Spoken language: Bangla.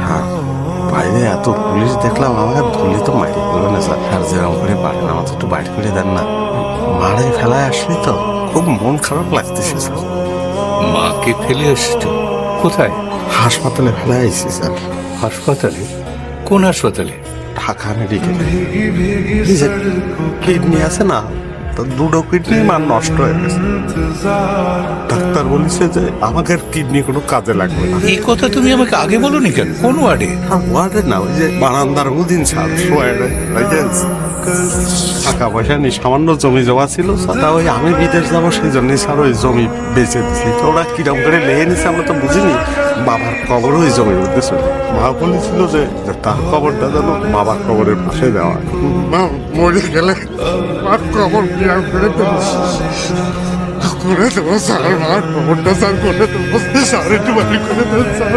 স্যার বাইরে এত পুলিশ দেখলাম, আমাকে ধরলে তো মারি বলবে না স্যার। আর যেরকম করে পারেন আমাকে একটু বাইরে করে দেন না। মারে ফেলায় আসলি তো খুব মন খারাপ লাগতেছে স্যার। মাকে ফেলে এসেছো? কোথায়? হাসপাতালে ফেলায় আইছি স্যার। হাসপাতালে? কোন হাসপাতালে? ঢাকা মেডিকেল। কিডনি আছে না, তো দুটো কিডনি মার নষ্ট হয়ে গেছে। ডাক্তার বলেছে যে আমাকে কিডনি কোনো কাজে লাগবে না। এই কথা তুমি আমাকে আগে বলোনি কেন? কোন ওয়ার্ডে? আর ওয়ার্ডে না, ওই যে বারান্দার উদিন স্যার ওয়ার্ডে টাকা পয়সা নেই, সামান্য জমি জমা ছিল স্যার। তা ওই আমি বিদেশ যাবো সেই জন্যই স্যার ওই জমি বেঁচে দিচ্ছি। তো ওরা কিরম করে লেগে নিছে আমরা তো বুঝিনি। বাবার কবর ওই জমির মধ্যে ছিল। মা বলেছিল যে তার কবরটা যেন বাবার কবরের পাশে দেওয়া হয়। মা মরে গেলে মার কবর কিরম করে দেবো স্যার। মার কবরটা স্যার করে দেবো স্যার, একটু বাড়ি করে দেবো স্যার।